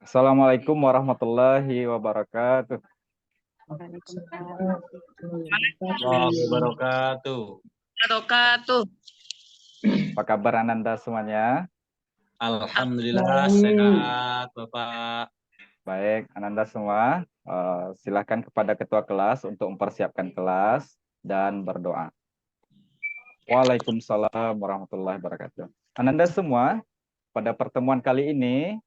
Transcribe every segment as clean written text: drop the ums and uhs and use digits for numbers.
Assalamualaikum warahmatullahi wabarakatuh. Warahmatullahi wabarakatuh. Wabarakatuh. Apa kabar Ananda semuanya? Alhamdulillah sehat, Bapak. Baik, Ananda semua. Silakan kepada ketua kelas untuk mempersiapkan kelas dan berdoa. Waalaikumsalam warahmatullahi wabarakatuh. Ananda semua, pada pertemuan kali ini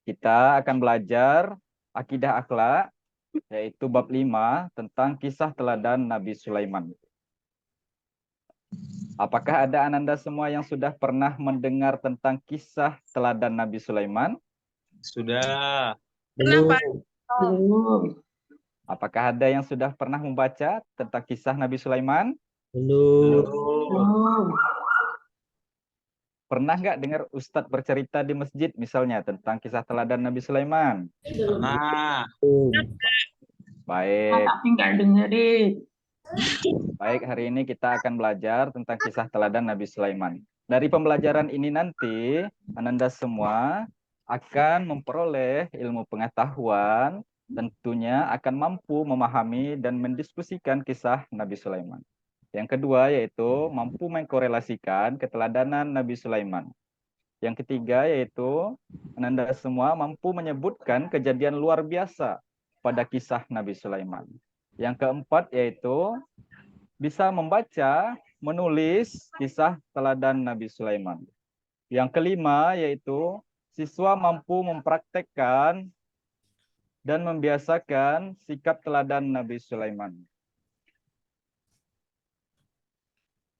kita akan belajar akidah akhlak, yaitu bab 5 tentang kisah teladan Nabi Sulaiman. Apakah ada Ananda semua yang sudah pernah mendengar tentang kisah teladan Nabi Sulaiman? Sudah. Kenapa? Belum. Apakah ada yang sudah pernah membaca tentang kisah Nabi Sulaiman? Belum. Belum. Pernah nggak dengar Ustadz bercerita di masjid misalnya tentang kisah teladan Nabi Sulaiman? Nah, Baik, Tapi nggak dengerin. baik, hari ini kita akan belajar tentang kisah teladan Nabi Sulaiman. Dari pembelajaran ini nanti, Ananda semua akan memperoleh ilmu pengetahuan, tentunya akan mampu memahami dan mendiskusikan kisah Nabi Sulaiman. Yang kedua yaitu mampu mengkorelasikan keteladanan Nabi Sulaiman. Yang ketiga yaitu Ananda semua mampu menyebutkan kejadian luar biasa pada kisah Nabi Sulaiman. Yang keempat yaitu bisa membaca, menulis kisah teladan Nabi Sulaiman. Yang kelima yaitu siswa mampu mempraktekkan dan membiasakan sikap teladan Nabi Sulaiman.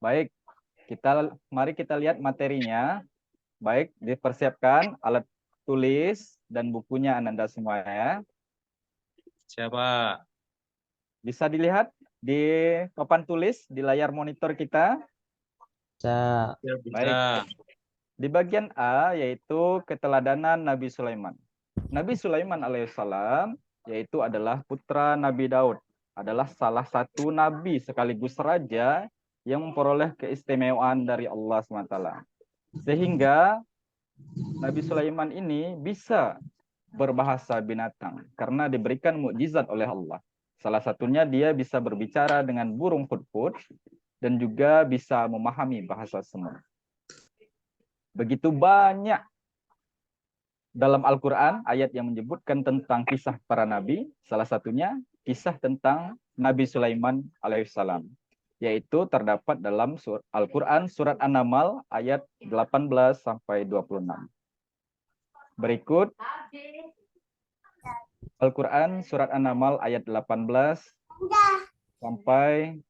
Baik, mari kita lihat materinya. Baik, dipersiapkan alat tulis dan bukunya Ananda semua ya. siapa? Bisa dilihat di papan tulis di layar monitor kita. Bisa. Ya, bisa. Baik. Di bagian A yaitu keteladanan Nabi Sulaiman. Nabi Sulaiman alaihissalam yaitu adalah putra Nabi Daud. Adalah salah satu nabi sekaligus raja yang memperoleh keistimewaan dari Allah SWT. Sehingga Nabi Sulaiman ini bisa berbahasa binatang karena diberikan mukjizat oleh Allah. Salah satunya dia bisa berbicara dengan burung hudhud dan juga bisa memahami bahasa semut. Begitu banyak dalam Al-Quran ayat yang menyebutkan tentang kisah para nabi, salah satunya kisah tentang Nabi Sulaiman alaihissalam, yaitu terdapat dalam Al-Quran surat An-Naml ayat 18 sampai 26. Berikut Al-Quran surat An-Naml ayat 18 sampai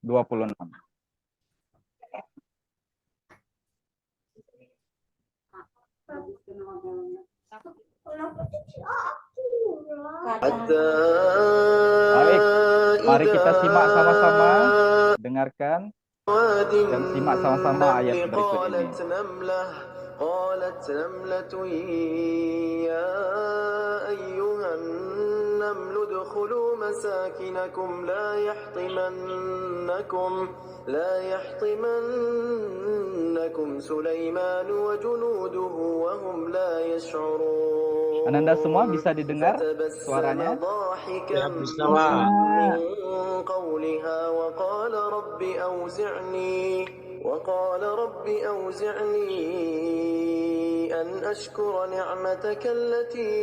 26. Baik, mari kita simak sama-sama, dengarkan dan simak sama-sama ayat berikut ini. قالت نملة يا أيها النمل ادخلوا مساكنكم لا يحطمنكم سليمان وجنوده وهم لا يشعرون. Ananda semua bisa didengar suaranya? Ya, bisa, Pak. من قولها وقال رب أوزعني أن أشكر نعمتك التي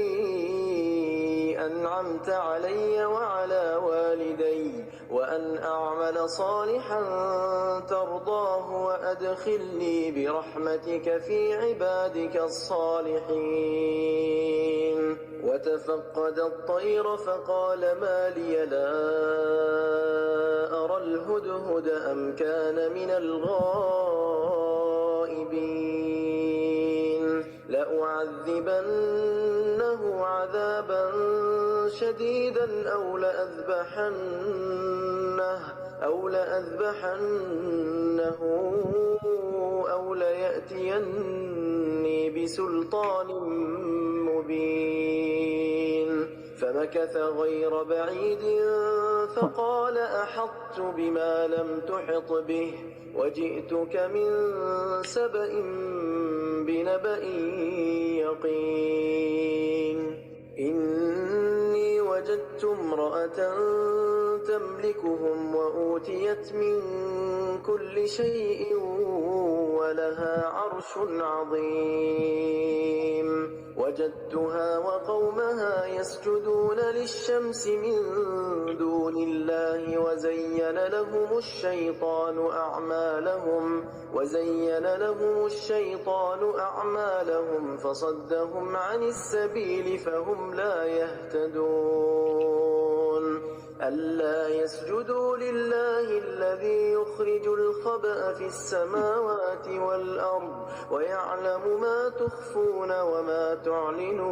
أنعمت علي وعلى والدي وأن أعمل صالحا ترضاه وأدخلني برحمتك في عبادك الصالحين. وتفقد الطير فقال ما لي لا أرى الهدهد أم كان من الغائبين لأعذبنه عذابا شديدا أو لأذبحنه أو ليأتيني بسلطان مبين. فمكث غير بعيد فقال أحطت بما لم تحط به وجئتك من سبأ بنبأ يقين إني وجدت امرأة تملكهم وأوتيت من كل شيء ولها عرش عظيم وجدتها وقومها يسجدون للشمس من دون الله وزين لهم الشيطان أعمالهم فصدهم عن السبيل فهم لا يهتدون ألا يسجدوا لله الذي يخرج الخبأ في السماوات والأرض ويعلم ما تخفون وما تعلنون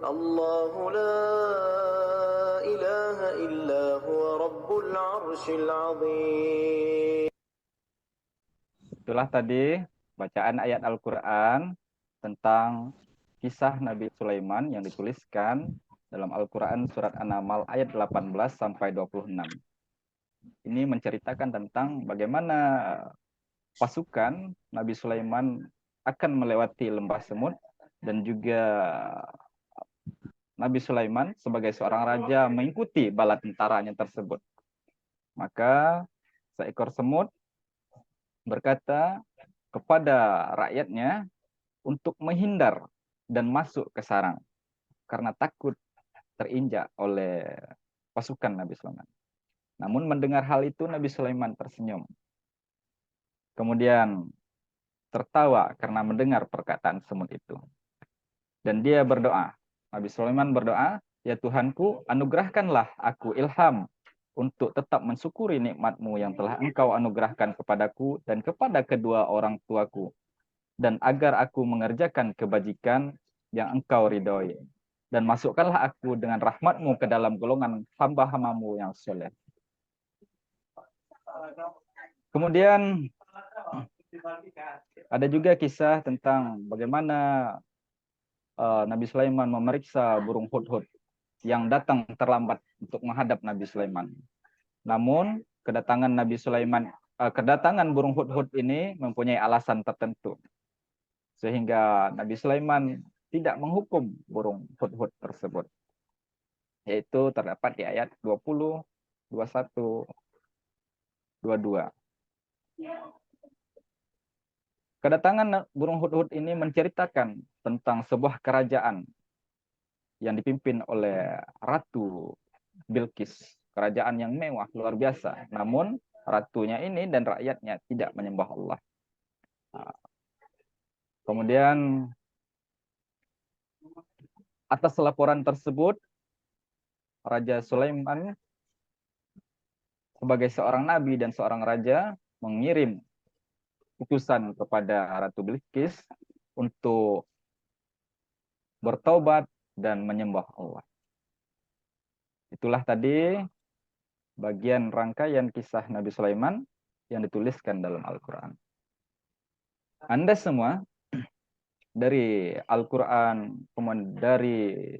الله لا إله إلا هو رب العرش العظيم. Itulah tadi bacaan ayat Al-Quran tentang kisah Nabi Sulaiman yang dituliskan dalam Al-Quran surat An-Naml ayat 18 sampai 26. Ini menceritakan tentang bagaimana pasukan Nabi Sulaiman akan melewati lembah semut, dan juga Nabi Sulaiman sebagai seorang raja mengikuti bala tentaranya tersebut. Maka seekor semut berkata kepada rakyatnya untuk menghindar dan masuk ke sarang karena takut terinjak oleh pasukan Nabi Sulaiman. Namun mendengar hal itu Nabi Sulaiman tersenyum. Kemudian tertawa karena mendengar perkataan semut itu. Dan dia berdoa. Nabi Sulaiman berdoa, "Ya Tuhanku, anugerahkanlah aku ilham untuk tetap mensyukuri nikmat-Mu yang telah Engkau anugerahkan kepadaku dan kepada kedua orang tuaku, dan agar aku mengerjakan kebajikan yang Engkau ridhoi. Dan masukkanlah aku dengan rahmat-Mu ke dalam golongan hamba-hamba-Mu yang soleh." Kemudian ada juga kisah tentang bagaimana Nabi Sulaiman memeriksa burung hudhud yang datang terlambat untuk menghadap Nabi Sulaiman. Namun kedatangan burung hudhud ini mempunyai alasan tertentu, sehingga Nabi Sulaiman tidak menghukum burung hudhud tersebut. Yaitu terdapat di ayat 20, 21, 22. Kedatangan burung hudhud ini menceritakan tentang sebuah kerajaan yang dipimpin oleh Ratu Bilqis, kerajaan yang mewah luar biasa. Namun ratunya ini dan rakyatnya tidak menyembah Allah. Kemudian atas laporan tersebut, Raja Sulaiman sebagai seorang nabi dan seorang raja mengirim utusan kepada Ratu Bilqis untuk bertobat dan menyembah Allah. Itulah tadi bagian rangkaian kisah Nabi Sulaiman yang dituliskan dalam Al-Quran. Anda semua dari Al-Quran, kemudian dari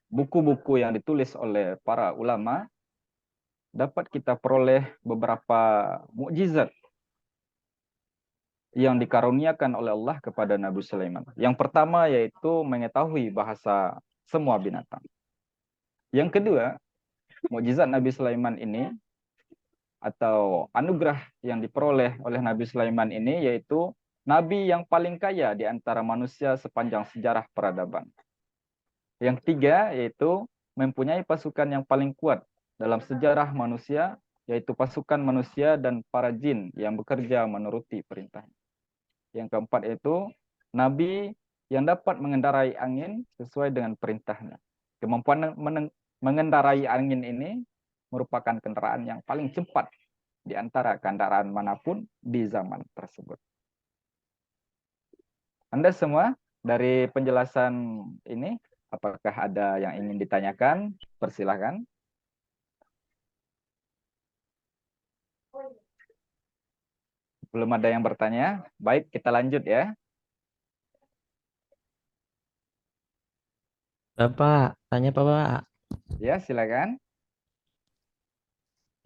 buku-buku yang ditulis oleh para ulama, dapat kita peroleh beberapa mukjizat yang dikaruniakan oleh Allah kepada Nabi Sulaiman. Yang pertama yaitu mengetahui bahasa semua binatang. Yang kedua, mukjizat Nabi Sulaiman ini atau anugerah yang diperoleh oleh Nabi Sulaiman ini yaitu nabi yang paling kaya di antara manusia sepanjang sejarah peradaban. Yang tiga yaitu mempunyai pasukan yang paling kuat dalam sejarah manusia, yaitu pasukan manusia dan para jin yang bekerja menuruti perintahnya. Yang keempat yaitu nabi yang dapat mengendarai angin sesuai dengan perintahnya. Kemampuan mengendarai angin ini merupakan kendaraan yang paling cepat di antara kendaraan manapun di zaman tersebut. Anda semua dari penjelasan ini, apakah ada yang ingin ditanyakan? Persilahkan. Belum ada yang bertanya? Baik, kita lanjut ya. Bapak, tanya Pak. Ya, silakan.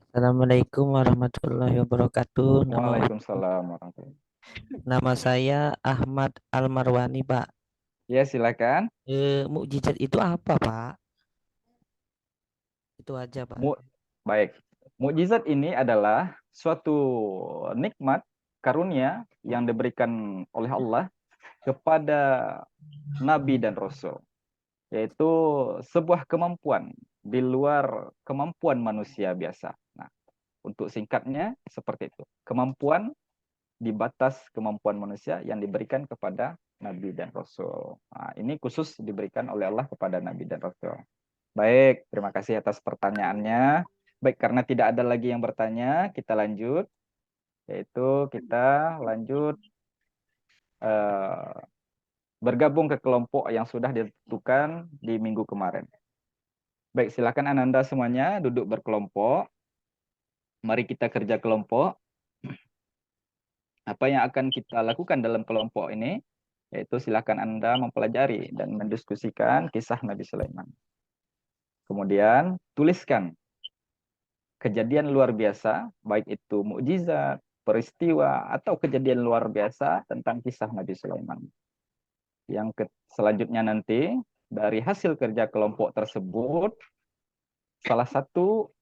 Assalamualaikum warahmatullahi wabarakatuh. Waalaikumsalam warahmatullahi wabarakatuh. Nama saya Ahmad Almarwani, Pak. Ya, silakan. Mukjizat itu apa, Pak? Itu aja, Pak. Baik. Mukjizat ini adalah suatu nikmat karunia yang diberikan oleh Allah kepada nabi dan rasul, yaitu sebuah kemampuan di luar kemampuan manusia biasa. Nah, untuk singkatnya seperti itu. Kemampuan di batas kemampuan manusia yang diberikan kepada nabi dan rasul. Nah, ini khusus diberikan oleh Allah kepada nabi dan rasul. Baik, terima kasih atas pertanyaannya. Baik, karena tidak ada lagi yang bertanya, kita lanjut. Yaitu kita lanjut bergabung ke kelompok yang sudah ditentukan di minggu kemarin. Baik, silakan Ananda semuanya duduk berkelompok. Mari kita kerja kelompok. Apa yang akan kita lakukan dalam kelompok ini? Yaitu silakan Anda mempelajari dan mendiskusikan kisah Nabi Sulaiman. Kemudian tuliskan kejadian luar biasa, baik itu mukjizat, peristiwa, atau kejadian luar biasa tentang kisah Nabi Sulaiman. Selanjutnya nanti, dari hasil kerja kelompok tersebut, salah satu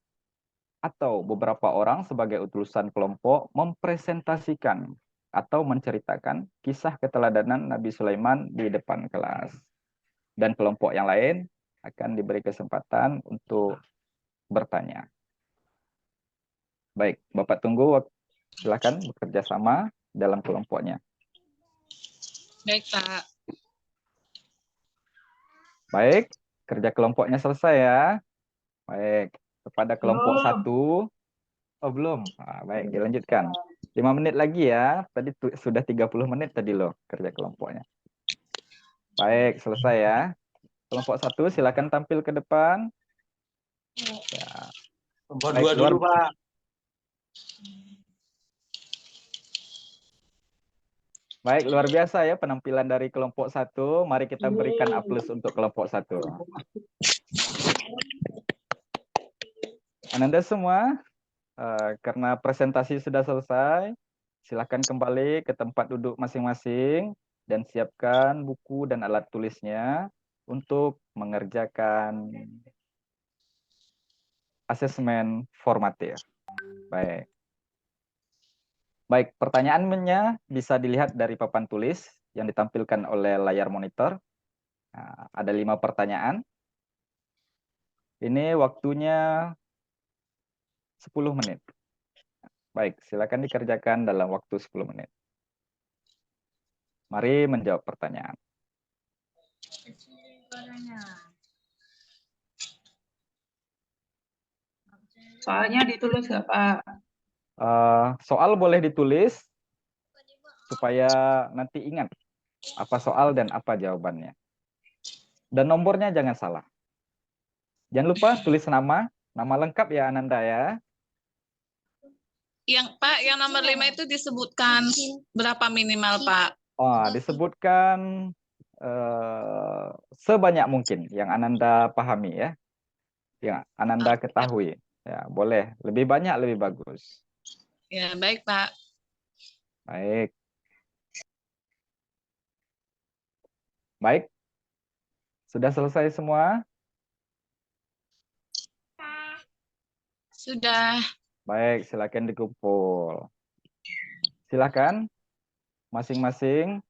atau beberapa orang sebagai utusan kelompok mempresentasikan atau menceritakan kisah keteladanan Nabi Sulaiman di depan kelas. Dan kelompok yang lain akan diberi kesempatan untuk bertanya. Baik, Bapak tunggu, silakan bekerja sama dalam kelompoknya. Baik, Pak. Baik, kerja kelompoknya selesai ya. Baik, kepada kelompok 1. Oh, belum. Baik, dilanjutkan. 5 menit lagi ya. Tadi sudah 30 menit tadi loh kerja kelompoknya. Baik, selesai ya. Kelompok 1 silakan tampil ke depan. Ya. Kelompok Baik, 2 dulu, Pak. Baik, luar biasa ya penampilan dari kelompok 1. Mari kita berikan aplaus untuk kelompok 1. Ananda semua, karena presentasi sudah selesai, silakan kembali ke tempat duduk masing-masing dan siapkan buku dan alat tulisnya untuk mengerjakan asesmen formatif. Baik. Baik, pertanyaannya bisa dilihat dari papan tulis yang ditampilkan oleh layar monitor. Nah, ada 5 pertanyaan. Ini waktunya 10 menit. Baik, silakan dikerjakan dalam waktu 10 menit. Mari menjawab pertanyaan. Soalnya ditulis nggak, Pak? Soal boleh ditulis supaya nanti ingat apa soal dan apa jawabannya. Dan nomornya jangan salah. Jangan lupa tulis nama lengkap ya Ananda ya. Yang Pak, yang nomor 5 itu disebutkan berapa minimal, Pak? Disebutkan sebanyak mungkin yang Ananda pahami ya. Yang Ananda ketahui. Ya, boleh. Lebih banyak lebih bagus. Ya, baik, Pak. Baik. Baik. Sudah selesai semua? Sudah. Baik, silakan dikumpul. Silakan masing-masing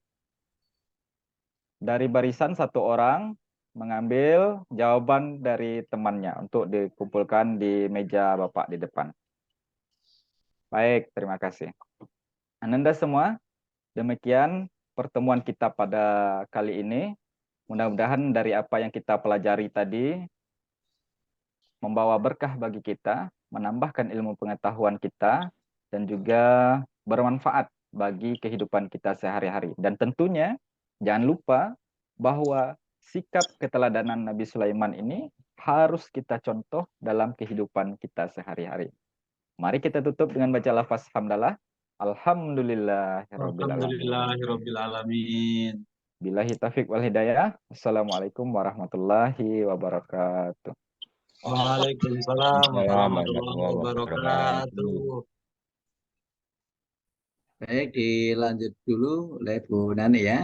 dari barisan satu orang mengambil jawaban dari temannya untuk dikumpulkan di meja Bapak di depan. Baik, terima kasih. Ananda semua, demikian pertemuan kita pada kali ini. Mudah-mudahan dari apa yang kita pelajari tadi membawa berkah bagi kita, menambahkan ilmu pengetahuan kita, dan juga bermanfaat bagi kehidupan kita sehari-hari. Dan tentunya jangan lupa bahwa sikap keteladanan Nabi Sulaiman ini harus kita contoh dalam kehidupan kita sehari-hari. Mari kita tutup dengan baca lafaz hamdalah. Alhamdulillahirabbil alamin. Billahi taufiq wal hidayah. Assalamualaikum warahmatullahi wabarakatuh. Waalaikumsalam warahmatullahi wabarakatuh. Baik, dilanjut dulu oleh Bu Nani ya.